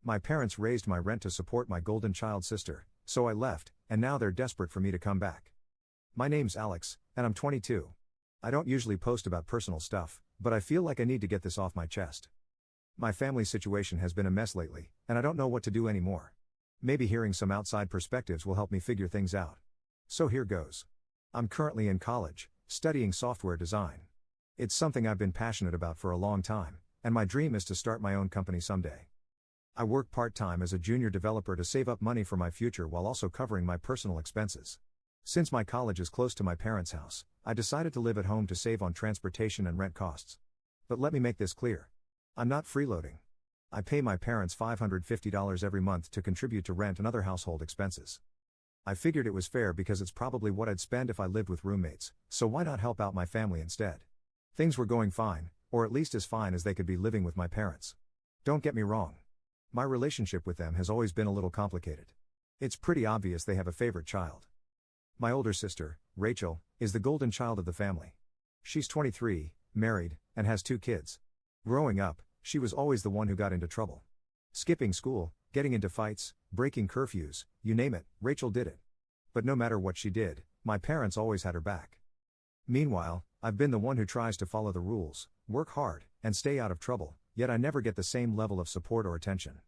My parents raised my rent to support my golden child sister, so I left, and now they're desperate for me to come back. My name's Alex, and I'm 22. I don't usually post about personal stuff, but I feel like I need to get this off my chest. My family situation has been a mess lately, and I don't know what to do anymore. Maybe hearing some outside perspectives will help me figure things out. So here goes. I'm currently in college, studying software design. It's something I've been passionate about for a long time, and my dream is to start my own company someday. I work part-time as a junior developer to save up money for my future while also covering my personal expenses. Since my college is close to my parents' house, I decided to live at home to save on transportation and rent costs. But let me make this clear. I'm not freeloading. I pay my parents $550 every month to contribute to rent and other household expenses. I figured it was fair because it's probably what I'd spend if I lived with roommates, so why not help out my family instead? Things were going fine, or at least as fine as they could be living with my parents. Don't get me wrong. My relationship with them has always been a little complicated. It's pretty obvious they have a favorite child. My older sister, Rachel, is the golden child of the family. She's 23, married, and has 2 kids. Growing up, she was always the one who got into trouble. Skipping school, getting into fights, breaking curfews, you name it, Rachel did it. But no matter what she did, my parents always had her back. Meanwhile, I've been the one who tries to follow the rules, work hard, and stay out of trouble, yet I never get the same level of support or attention.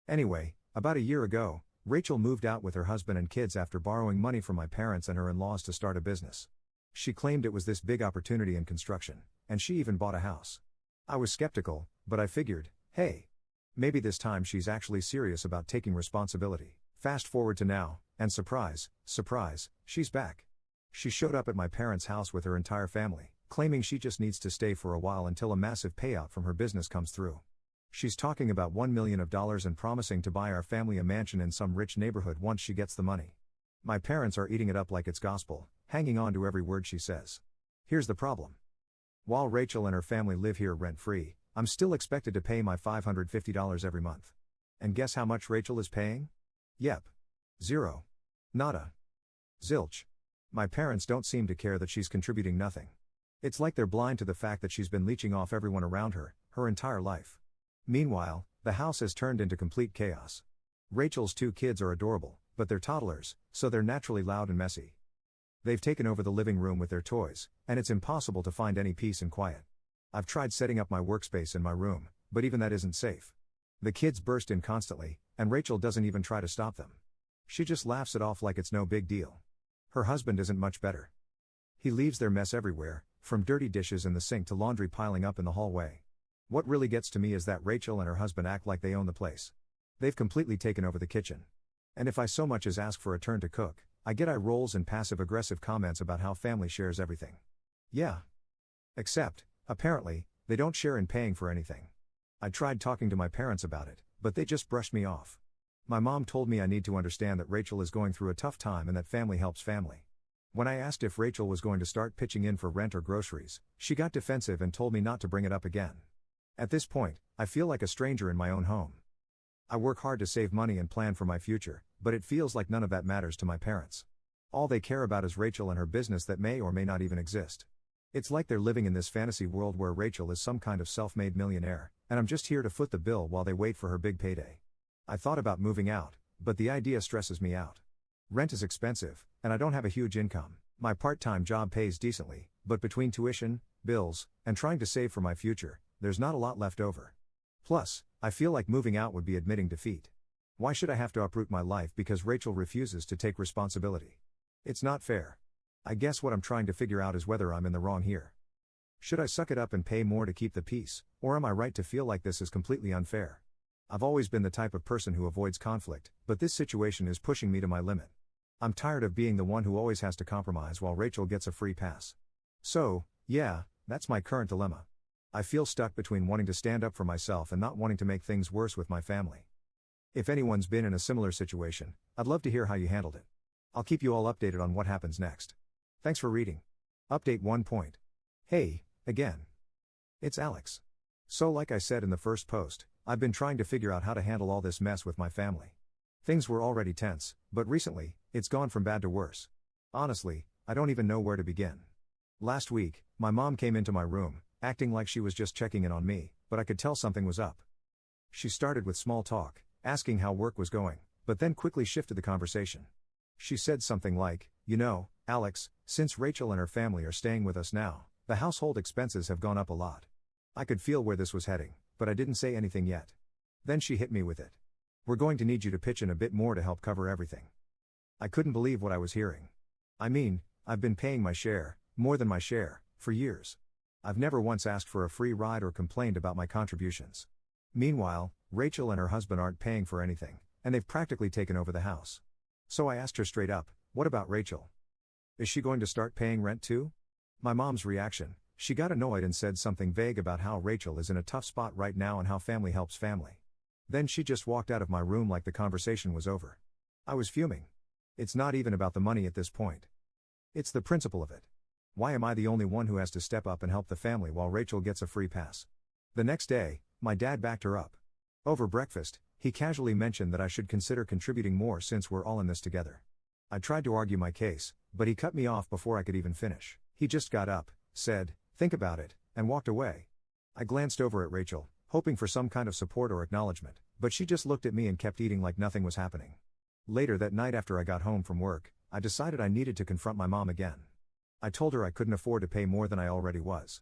Anyway, about a year ago, Rachel moved out with her husband and kids after borrowing money from my parents and her in-laws to start a business. She claimed it was this big opportunity in construction, and she even bought a house. I was skeptical, but I figured, hey, maybe this time she's actually serious about taking responsibility. Fast forward to now, and surprise, surprise, she's back. She showed up at my parents' house with her entire family, claiming she just needs to stay for a while until a massive payout from her business comes through. She's talking about $1 million and promising to buy our family a mansion in some rich neighborhood once she gets the money. My parents are eating it up like it's gospel, hanging on to every word she says. Here's the problem. While Rachel and her family live here rent-free, I'm still expected to pay my $550 every month. And guess how much Rachel is paying? Yep. Zero. Nada. Zilch. My parents don't seem to care that she's contributing nothing. It's like they're blind to the fact that she's been leeching off everyone around her, her entire life. Meanwhile, the house has turned into complete chaos. Rachel's 2 kids are adorable, but they're toddlers, so they're naturally loud and messy. They've taken over the living room with their toys, and it's impossible to find any peace and quiet. I've tried setting up my workspace in my room, but even that isn't safe. The kids burst in constantly, and Rachel doesn't even try to stop them. She just laughs it off like it's no big deal. Her husband isn't much better. He leaves their mess everywhere, from dirty dishes in the sink to laundry piling up in the hallway. What really gets to me is that Rachel and her husband act like they own the place. They've completely taken over the kitchen. And if I so much as ask for a turn to cook, I get eye rolls and passive-aggressive comments about how family shares everything. Yeah. Except, apparently, they don't share in paying for anything. I tried talking to my parents about it, but they just brushed me off. My mom told me I need to understand that Rachel is going through a tough time and that family helps family. When I asked if Rachel was going to start pitching in for rent or groceries, she got defensive and told me not to bring it up again. At this point, I feel like a stranger in my own home. I work hard to save money and plan for my future, but it feels like none of that matters to my parents. All they care about is Rachel and her business that may or may not even exist. It's like they're living in this fantasy world where Rachel is some kind of self-made millionaire, and I'm just here to foot the bill while they wait for her big payday. I thought about moving out, but the idea stresses me out. Rent is expensive, and I don't have a huge income. My part-time job pays decently, but between tuition, bills, and trying to save for my future, there's not a lot left over. Plus, I feel like moving out would be admitting defeat. Why should I have to uproot my life because Rachel refuses to take responsibility? It's not fair. I guess what I'm trying to figure out is whether I'm in the wrong here. Should I suck it up and pay more to keep the peace, or am I right to feel like this is completely unfair? I've always been the type of person who avoids conflict, but this situation is pushing me to my limit. I'm tired of being the one who always has to compromise while Rachel gets a free pass. So, yeah, that's my current dilemma. I feel stuck between wanting to stand up for myself and not wanting to make things worse with my family. If anyone's been in a similar situation, I'd love to hear how you handled it. I'll keep you all updated on what happens next. Thanks for reading. Update 1 point. Hey, again. It's Alex. So like I said in the first post, I've been trying to figure out how to handle all this mess with my family. Things were already tense, but recently, it's gone from bad to worse. Honestly, I don't even know where to begin. Last week, my mom came into my room, acting like she was just checking in on me, but I could tell something was up. She started with small talk, asking how work was going, but then quickly shifted the conversation. She said something like, "You know, Alex, since Rachel and her family are staying with us now, the household expenses have gone up a lot." I could feel where this was heading, but I didn't say anything yet. Then she hit me with it. "We're going to need you to pitch in a bit more to help cover everything." I couldn't believe what I was hearing. I mean, I've been paying my share, more than my share, for years. I've never once asked for a free ride or complained about my contributions. Meanwhile, Rachel and her husband aren't paying for anything, and they've practically taken over the house. So I asked her straight up, "What about Rachel? Is she going to start paying rent too?" My mom's reaction: she got annoyed and said something vague about how Rachel is in a tough spot right now and how family helps family. Then she just walked out of my room like the conversation was over. I was fuming. It's not even about the money at this point. It's the principle of it. Why am I the only one who has to step up and help the family while Rachel gets a free pass? The next day, my dad backed her up. Over breakfast, he casually mentioned that I should consider contributing more since we're all in this together. I tried to argue my case, but he cut me off before I could even finish. He just got up, said, "Think about it," and walked away. I glanced over at Rachel, hoping for some kind of support or acknowledgement, but she just looked at me and kept eating like nothing was happening. Later that night after I got home from work, I decided I needed to confront my mom again. I told her I couldn't afford to pay more than I already was.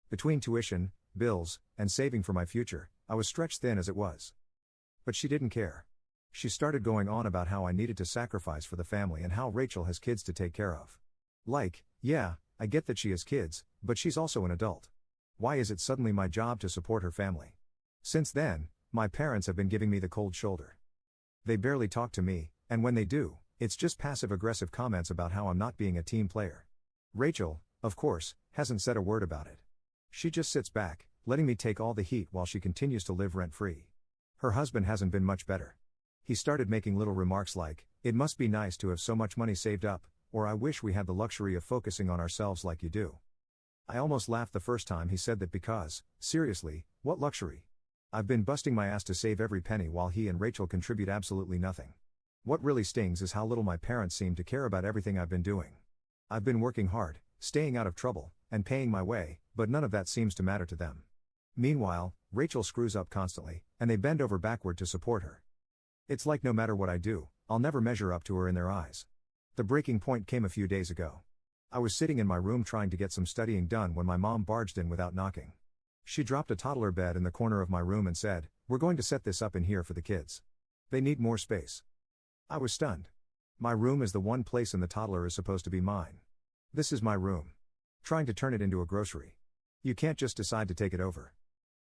Between tuition, bills, and saving for my future, I was stretched thin as it was. But she didn't care. She started going on about how I needed to sacrifice for the family and how Rachel has kids to take care of. Like, yeah, I get that she has kids, but she's also an adult. Why is it suddenly my job to support her family? Since then, my parents have been giving me the cold shoulder. They barely talk to me, and when they do, it's just passive-aggressive comments about how I'm not being a team player. Rachel, of course, hasn't said a word about it. She just sits back, letting me take all the heat while she continues to live rent-free. Her husband hasn't been much better. He started making little remarks like, "It must be nice to have so much money saved up," or "I wish we had the luxury of focusing on ourselves like you do." I almost laughed the first time he said that because, seriously, what luxury? I've been busting my ass to save every penny while he and Rachel contribute absolutely nothing. What really stings is how little my parents seem to care about everything I've been doing. I've been working hard, staying out of trouble, and paying my way, but none of that seems to matter to them. Meanwhile, Rachel screws up constantly, and they bend over backward to support her. It's like no matter what I do, I'll never measure up to her in their eyes. The breaking point came a few days ago. I was sitting in my room trying to get some studying done when my mom barged in without knocking. She dropped a toddler bed in the corner of my room and said, "We're going to set this up in here for the kids. They need more space." I was stunned. My room is the one place and the toddler is supposed to be mine. This is my room. Trying to turn it into a grocery. You can't just decide to take it over.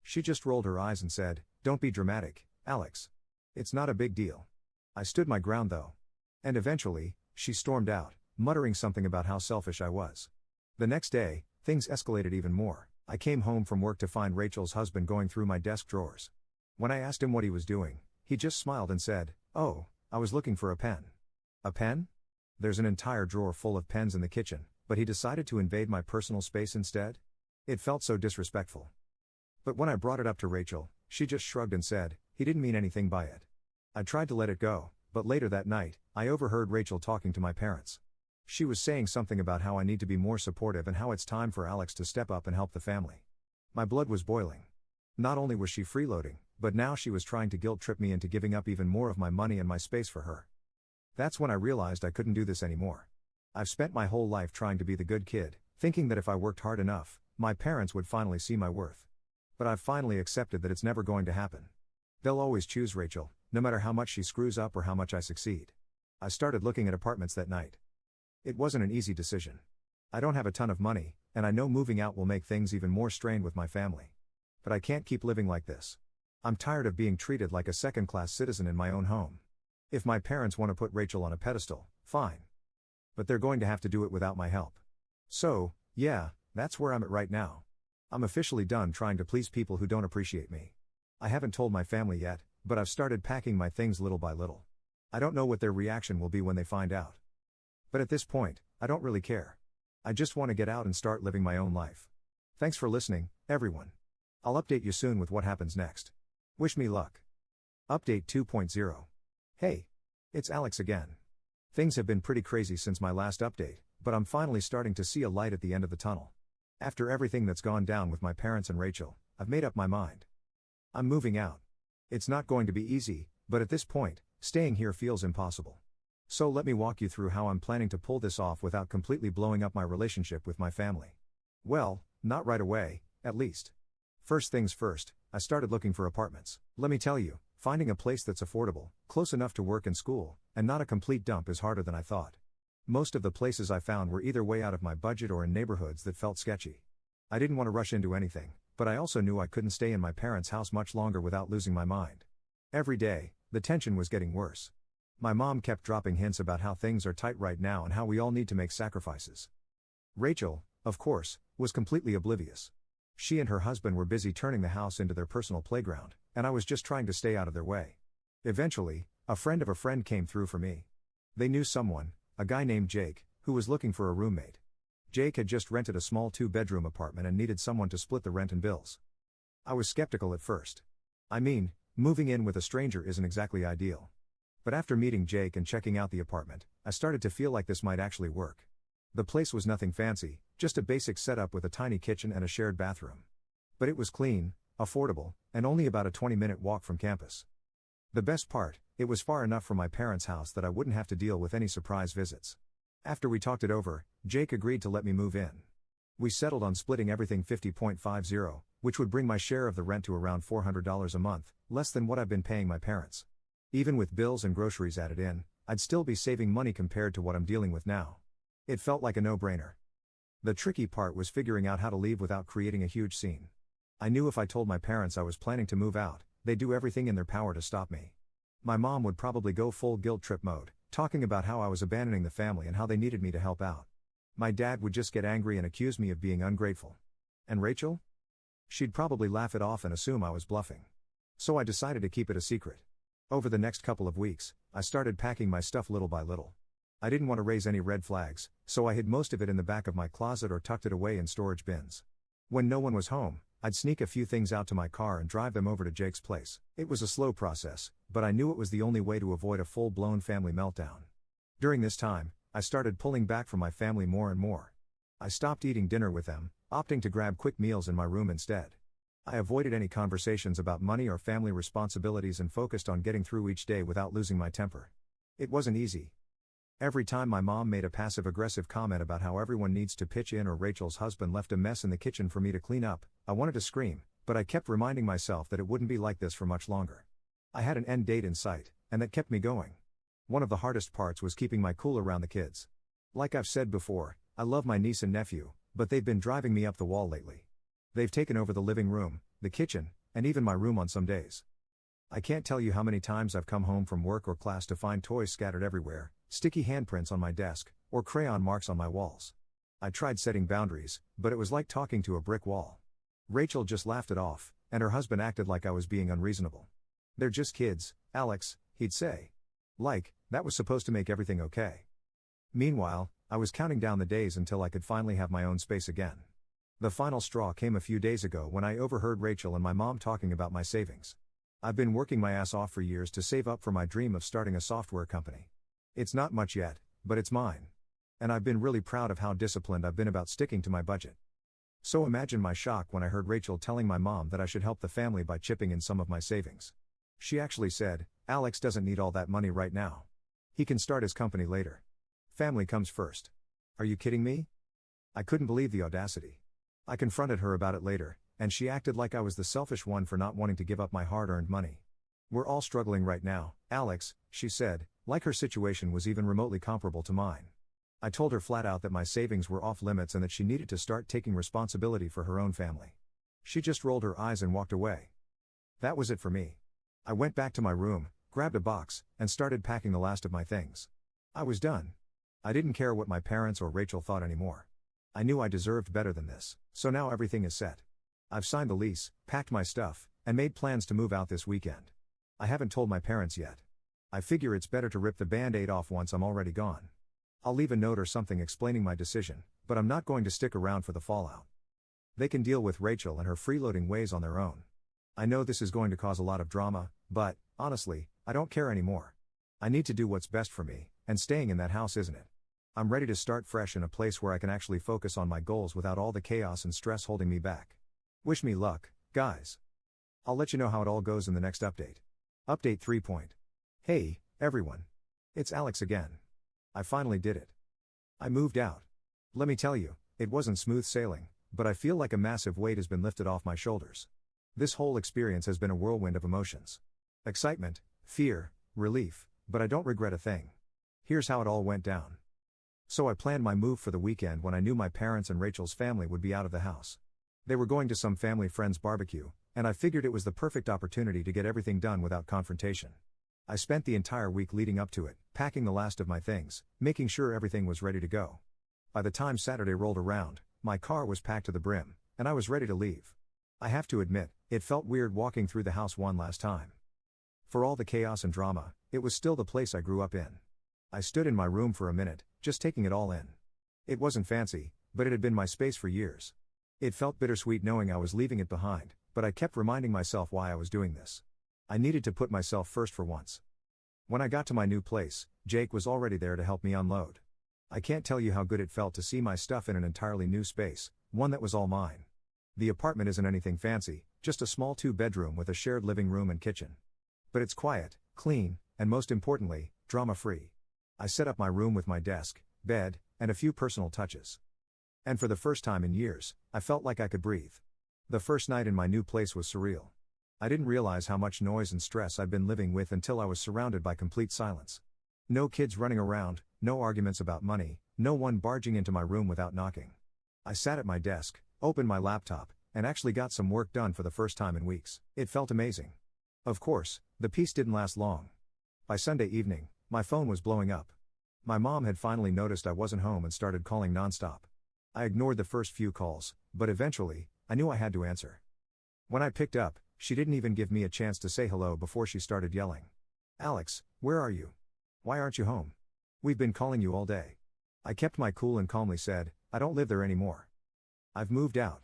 She just rolled her eyes and said, "Don't be dramatic, Alex. It's not a big deal." I stood my ground though. And eventually, she stormed out, muttering something about how selfish I was. The next day, things escalated even more. I came home from work to find Rachel's husband going through my desk drawers. When I asked him what he was doing, he just smiled and said, "Oh, I was looking for a pen." A pen? There's an entire drawer full of pens in the kitchen, but he decided to invade my personal space instead? It felt so disrespectful. But when I brought it up to Rachel, she just shrugged and said, "He didn't mean anything by it." I tried to let it go, but later that night, I overheard Rachel talking to my parents. She was saying something about how I need to be more supportive and how it's time for Alex to step up and help the family. My blood was boiling. Not only was she freeloading, but now she was trying to guilt-trip me into giving up even more of my money and my space for her. That's when I realized I couldn't do this anymore. I've spent my whole life trying to be the good kid, thinking that if I worked hard enough, my parents would finally see my worth. But I've finally accepted that it's never going to happen. They'll always choose Rachel, no matter how much she screws up or how much I succeed. I started looking at apartments that night. It wasn't an easy decision. I don't have a ton of money, and I know moving out will make things even more strained with my family. But I can't keep living like this. I'm tired of being treated like a second-class citizen in my own home. If my parents want to put Rachel on a pedestal, fine. But they're going to have to do it without my help. So, yeah, that's where I'm at right now. I'm officially done trying to please people who don't appreciate me. I haven't told my family yet, but I've started packing my things little by little. I don't know what their reaction will be when they find out. But at this point, I don't really care. I just want to get out and start living my own life. Thanks for listening, everyone. I'll update you soon with what happens next. Wish me luck. Update 2.0. Hey. It's Alex again. Things have been pretty crazy since my last update, but I'm finally starting to see a light at the end of the tunnel. After everything that's gone down with my parents and Rachel, I've made up my mind. I'm moving out. It's not going to be easy, But at this point, staying here feels impossible. So let me walk you through how I'm planning to pull this off without completely blowing up my relationship with my family. Well, not right away, at least. First things first, I started looking for apartments. Let me tell you, finding a place that's affordable, close enough to work and school, and not a complete dump is harder than I thought. Most of the places I found were either way out of my budget or in neighborhoods that felt sketchy. I didn't want to rush into anything, but I also knew I couldn't stay in my parents' house much longer without losing my mind. Every day, the tension was getting worse. My mom kept dropping hints about how things are tight right now and how we all need to make sacrifices. Rachel, of course, was completely oblivious. She and her husband were busy turning the house into their personal playground, and I was just trying to stay out of their way. Eventually, a friend of a friend came through for me. They knew someone, a guy named Jake, who was looking for a roommate. Jake had just rented a small 2-bedroom apartment and needed someone to split the rent and bills. I was skeptical at first. I mean, moving in with a stranger isn't exactly ideal. But after meeting Jake and checking out the apartment, I started to feel like this might actually work. The place was nothing fancy, just a basic setup with a tiny kitchen and a shared bathroom. But it was clean, affordable, and only about a 20-minute walk from campus. The best part, it was far enough from my parents' house that I wouldn't have to deal with any surprise visits. After we talked it over, Jake agreed to let me move in. We settled on splitting everything 50-50, which would bring my share of the rent to around $400 a month, less than what I've been paying my parents. Even with bills and groceries added in, I'd still be saving money compared to what I'm dealing with now. It felt like a no-brainer. The tricky part was figuring out how to leave without creating a huge scene. I knew if I told my parents I was planning to move out, they'd do everything in their power to stop me. My mom would probably go full guilt trip mode, talking about how I was abandoning the family and how they needed me to help out. My dad would just get angry and accuse me of being ungrateful. And Rachel? She'd probably laugh it off and assume I was bluffing. So I decided to keep it a secret. Over the next couple of weeks, I started packing my stuff little by little. I didn't want to raise any red flags, so I hid most of it in the back of my closet or tucked it away in storage bins. When no one was home, I'd sneak a few things out to my car and drive them over to Jake's place. It was a slow process, but I knew it was the only way to avoid a full-blown family meltdown. During this time, I started pulling back from my family more and more. I stopped eating dinner with them, opting to grab quick meals in my room instead. I avoided any conversations about money or family responsibilities and focused on getting through each day without losing my temper. It wasn't easy. Every time my mom made a passive-aggressive comment about how everyone needs to pitch in or Rachel's husband left a mess in the kitchen for me to clean up, I wanted to scream, but I kept reminding myself that it wouldn't be like this for much longer. I had an end date in sight, and that kept me going. One of the hardest parts was keeping my cool around the kids. Like I've said before, I love my niece and nephew, but they've been driving me up the wall lately. They've taken over the living room, the kitchen, and even my room on some days. I can't tell you how many times I've come home from work or class to find toys scattered everywhere, sticky handprints on my desk, or crayon marks on my walls. I tried setting boundaries, but it was like talking to a brick wall. Rachel just laughed it off, and her husband acted like I was being unreasonable. "They're just kids, Alex," he'd say. Like, that was supposed to make everything okay. Meanwhile, I was counting down the days until I could finally have my own space again. The final straw came a few days ago when I overheard Rachel and my mom talking about my savings. I've been working my ass off for years to save up for my dream of starting a software company. It's not much yet, but it's mine. And I've been really proud of how disciplined I've been about sticking to my budget. So imagine my shock when I heard Rachel telling my mom that I should help the family by chipping in some of my savings. She actually said, "Alex doesn't need all that money right now. He can start his company later. Family comes first." Are you kidding me? I couldn't believe the audacity. I confronted her about it later, and she acted like I was the selfish one for not wanting to give up my hard-earned money. "We're all struggling right now, Alex," she said, like her situation was even remotely comparable to mine. I told her flat out that my savings were off limits and that she needed to start taking responsibility for her own family. She just rolled her eyes and walked away. That was it for me. I went back to my room, grabbed a box, and started packing the last of my things. I was done. I didn't care what my parents or Rachel thought anymore. I knew I deserved better than this, so now everything is set. I've signed the lease, packed my stuff, and made plans to move out this weekend. I haven't told my parents yet. I figure it's better to rip the band-aid off once I'm already gone. I'll leave a note or something explaining my decision, but I'm not going to stick around for the fallout. They can deal with Rachel and her freeloading ways on their own. I know this is going to cause a lot of drama, but, honestly, I don't care anymore. I need to do what's best for me, and staying in that house isn't it. I'm ready to start fresh in a place where I can actually focus on my goals without all the chaos and stress holding me back. Wish me luck, guys. I'll let you know how it all goes in the next update. Update 3. Hey, everyone. It's Alex again. I finally did it. I moved out. Let me tell you, it wasn't smooth sailing, but I feel like a massive weight has been lifted off my shoulders. This whole experience has been a whirlwind of emotions. Excitement, fear, relief, but I don't regret a thing. Here's how it all went down. So I planned my move for the weekend when I knew my parents and Rachel's family would be out of the house. They were going to some family friend's barbecue, and I figured it was the perfect opportunity to get everything done without confrontation. I spent the entire week leading up to it, packing the last of my things, making sure everything was ready to go. By the time Saturday rolled around, my car was packed to the brim, and I was ready to leave. I have to admit, it felt weird walking through the house one last time. For all the chaos and drama, it was still the place I grew up in. I stood in my room for a minute, just taking it all in. It wasn't fancy, but it had been my space for years. It felt bittersweet knowing I was leaving it behind, but I kept reminding myself why I was doing this. I needed to put myself first for once. When I got to my new place, Jake was already there to help me unload. I can't tell you how good it felt to see my stuff in an entirely new space, one that was all mine. The apartment isn't anything fancy, just a small 2-bedroom with a shared living room and kitchen. But it's quiet, clean, and most importantly, drama-free. I set up my room with my desk, bed, and a few personal touches. And for the first time in years, I felt like I could breathe. The first night in my new place was surreal. I didn't realize how much noise and stress I'd been living with until I was surrounded by complete silence. No kids running around, no arguments about money, no one barging into my room without knocking. I sat at my desk, opened my laptop, and actually got some work done for the first time in weeks. It felt amazing. Of course, the peace didn't last long. By Sunday evening, my phone was blowing up. My mom had finally noticed I wasn't home and started calling nonstop. I ignored the first few calls, but eventually, I knew I had to answer. When I picked up, she didn't even give me a chance to say hello before she started yelling. "Alex, where are you? Why aren't you home? We've been calling you all day." I kept my cool and calmly said, "I don't live there anymore. I've moved out."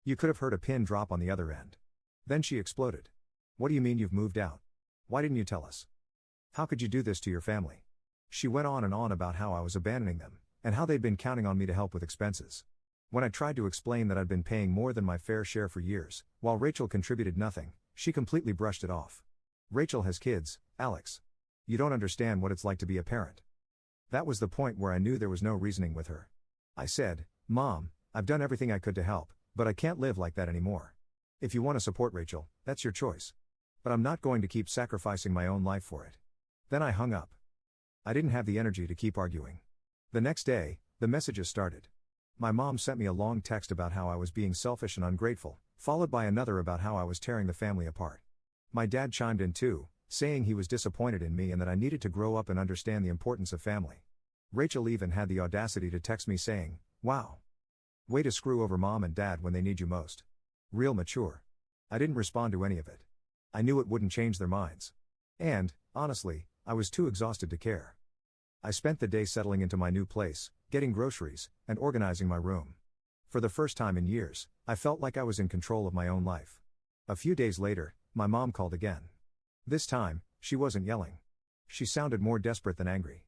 You could have heard a pin drop on the other end. Then she exploded. "What do you mean you've moved out? Why didn't you tell us? How could you do this to your family?" She went on and on about how I was abandoning them, and how they'd been counting on me to help with expenses. When I tried to explain that I'd been paying more than my fair share for years, while Rachel contributed nothing, she completely brushed it off. "Rachel has kids, Alex. You don't understand what it's like to be a parent." That was the point where I knew there was no reasoning with her. I said, "Mom, I've done everything I could to help, but I can't live like that anymore. If you want to support Rachel, that's your choice. But I'm not going to keep sacrificing my own life for it." Then I hung up. I didn't have the energy to keep arguing. The next day, the messages started. My mom sent me a long text about how I was being selfish and ungrateful, followed by another about how I was tearing the family apart. My dad chimed in too, saying he was disappointed in me and that I needed to grow up and understand the importance of family. Rachel even had the audacity to text me saying, "Wow. Way to screw over mom and dad when they need you most. Real mature." I didn't respond to any of it. I knew it wouldn't change their minds. And, honestly, I was too exhausted to care. I spent the day settling into my new place, getting groceries, and organizing my room. For the first time in years, I felt like I was in control of my own life. A few days later, my mom called again. This time, she wasn't yelling. She sounded more desperate than angry.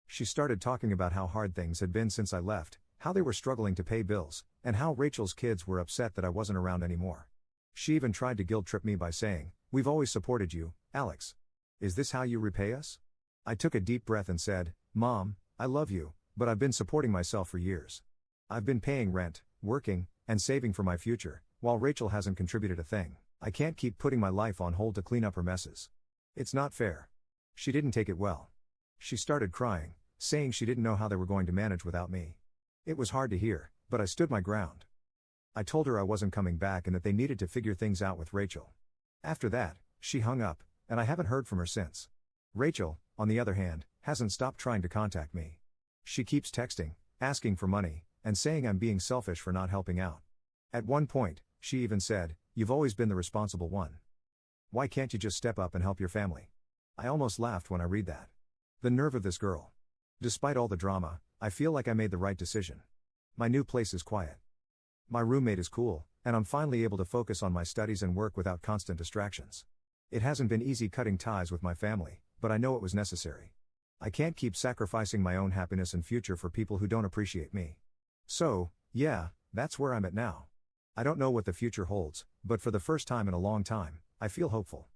She started talking about how hard things had been since I left, how they were struggling to pay bills, and how Rachel's kids were upset that I wasn't around anymore. She even tried to guilt-trip me by saying, "We've always supported you, Alex. Is this how you repay us?" I took a deep breath and said, "Mom, I love you, but I've been supporting myself for years. I've been paying rent, working, and saving for my future, while Rachel hasn't contributed a thing. I can't keep putting my life on hold to clean up her messes. It's not fair." She didn't take it well. She started crying, saying she didn't know how they were going to manage without me. It was hard to hear, but I stood my ground. I told her I wasn't coming back and that they needed to figure things out with Rachel. After that, she hung up, and I haven't heard from her since. Rachel, on the other hand, hasn't stopped trying to contact me. She keeps texting, asking for money, and saying I'm being selfish for not helping out. At one point, she even said, "You've always been the responsible one. Why can't you just step up and help your family?" I almost laughed when I read that. The nerve of this girl. Despite all the drama, I feel like I made the right decision. My new place is quiet. My roommate is cool, and I'm finally able to focus on my studies and work without constant distractions. It hasn't been easy cutting ties with my family, but I know it was necessary. I can't keep sacrificing my own happiness and future for people who don't appreciate me. So, yeah, that's where I'm at now. I don't know what the future holds, but for the first time in a long time, I feel hopeful.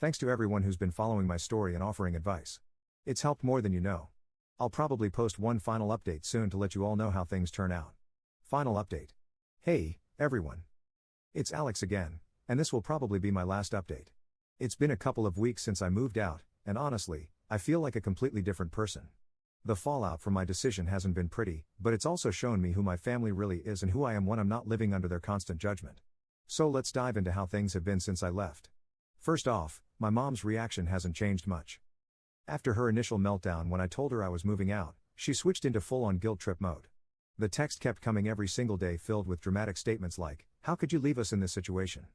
Thanks to everyone who's been following my story and offering advice. It's helped more than you know. I'll probably post one final update soon to let you all know how things turn out. Final update. Hey, everyone. It's Alex again, and this will probably be my last update. It's been a couple of weeks since I moved out, and honestly, I feel like a completely different person. The fallout from my decision hasn't been pretty, but it's also shown me who my family really is and who I am when I'm not living under their constant judgment. So let's dive into how things have been since I left. First off, my mom's reaction hasn't changed much. After her initial meltdown when I told her I was moving out, she switched into full-on guilt trip mode. The text kept coming every single day filled with dramatic statements like, "How could you leave us in this situation?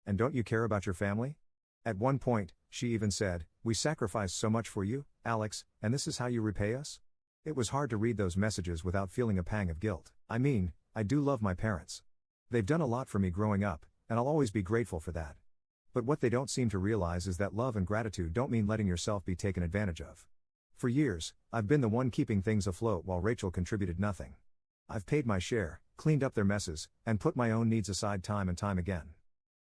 And don't you care about your family?" At one point, she even said, "We sacrificed so much for you, Alex, and this is how you repay us?" It was hard to read those messages without feeling a pang of guilt. I mean, I do love my parents. They've done a lot for me growing up, and I'll always be grateful for that. But what they don't seem to realize is that love and gratitude don't mean letting yourself be taken advantage of. For years, I've been the one keeping things afloat while Rachel contributed nothing. I've paid my share, cleaned up their messes, and put my own needs aside time and time again.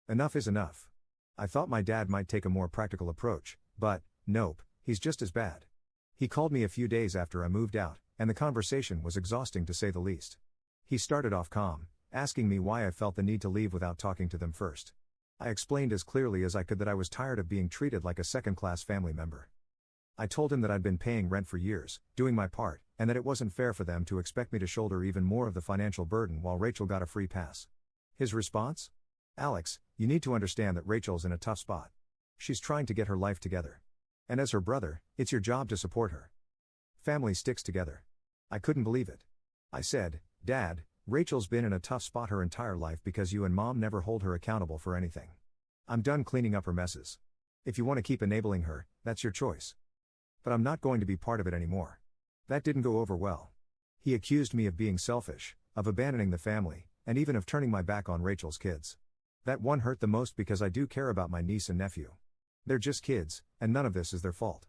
Enough is enough. I thought my dad might take a more practical approach, but, nope, he's just as bad. He called me a few days after I moved out, and the conversation was exhausting to say the least. He started off calm, asking me why I felt the need to leave without talking to them first. I explained as clearly as I could that I was tired of being treated like a second-class family member. I told him that I'd been paying rent for years, doing my part, and that it wasn't fair for them to expect me to shoulder even more of the financial burden while Rachel got a free pass. His response? "Alex, you need to understand that Rachel's in a tough spot. She's trying to get her life together. And as her brother, it's your job to support her. Family sticks together." I couldn't believe it. I said, "Dad, Rachel's been in a tough spot her entire life because you and Mom never hold her accountable for anything. I'm done cleaning up her messes. If you want to keep enabling her, that's your choice. But I'm not going to be part of it anymore." That didn't go over well. He accused me of being selfish, of abandoning the family, and even of turning my back on Rachel's kids. That one hurt the most because I do care about my niece and nephew. They're just kids, and none of this is their fault.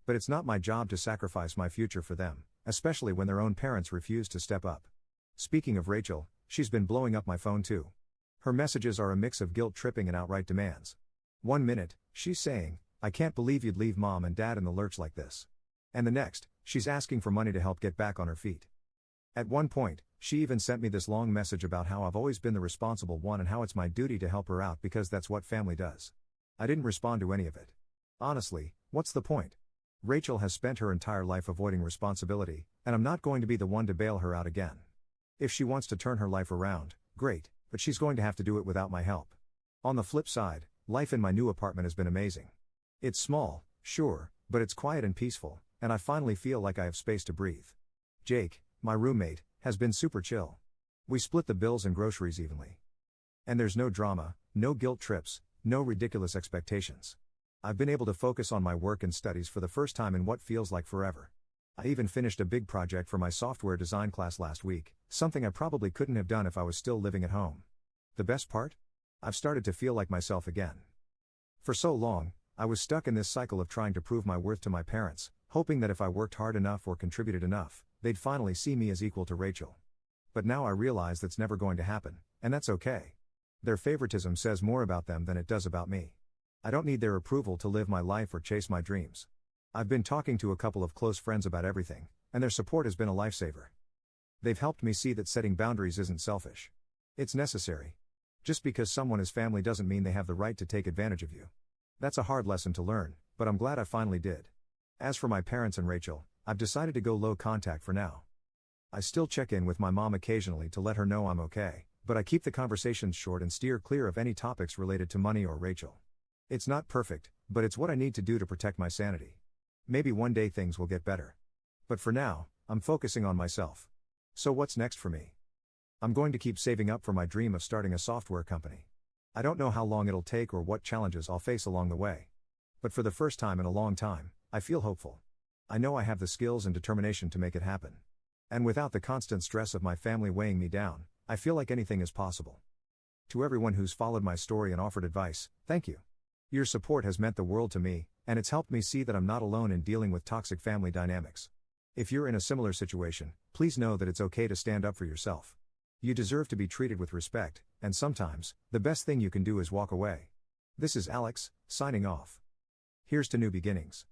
But it's not my job to sacrifice my future for them, especially when their own parents refuse to step up. Speaking of Rachel, she's been blowing up my phone too. Her messages are a mix of guilt-tripping and outright demands. One minute, she's saying, "I can't believe you'd leave Mom and Dad in the lurch like this." And the next, she's asking for money to help get back on her feet. At one point, she even sent me this long message about how I've always been the responsible one and how it's my duty to help her out because that's what family does. I didn't respond to any of it. Honestly, what's the point? Rachel has spent her entire life avoiding responsibility, and I'm not going to be the one to bail her out again. If she wants to turn her life around, great, but she's going to have to do it without my help. On the flip side, life in my new apartment has been amazing. It's small, sure, but it's quiet and peaceful, and I finally feel like I have space to breathe. Jake, my roommate, has been super chill. We split the bills and groceries evenly. And there's no drama, no guilt trips, no ridiculous expectations. I've been able to focus on my work and studies for the first time in what feels like forever. I even finished a big project for my software design class last week, something I probably couldn't have done if I was still living at home. The best part? I've started to feel like myself again. For so long, I was stuck in this cycle of trying to prove my worth to my parents, hoping that if I worked hard enough or contributed enough, they'd finally see me as equal to Rachel. But now I realize that's never going to happen, and that's okay. Their favoritism says more about them than it does about me. I don't need their approval to live my life or chase my dreams. I've been talking to a couple of close friends about everything, and their support has been a lifesaver. They've helped me see that setting boundaries isn't selfish. It's necessary. Just because someone is family doesn't mean they have the right to take advantage of you. That's a hard lesson to learn, but I'm glad I finally did. As for my parents and Rachel, I've decided to go low contact for now. I still check in with my mom occasionally to let her know I'm okay, but I keep the conversations short and steer clear of any topics related to money or Rachel. It's not perfect, but it's what I need to do to protect my sanity. Maybe one day things will get better. But for now, I'm focusing on myself. So what's next for me? I'm going to keep saving up for my dream of starting a software company. I don't know how long it'll take or what challenges I'll face along the way. But for the first time in a long time, I feel hopeful. I know I have the skills and determination to make it happen. And without the constant stress of my family weighing me down, I feel like anything is possible. To everyone who's followed my story and offered advice, thank you. Your support has meant the world to me, and it's helped me see that I'm not alone in dealing with toxic family dynamics. If you're in a similar situation, please know that it's okay to stand up for yourself. You deserve to be treated with respect, and sometimes, the best thing you can do is walk away. This is Alex, signing off. Here's to new beginnings.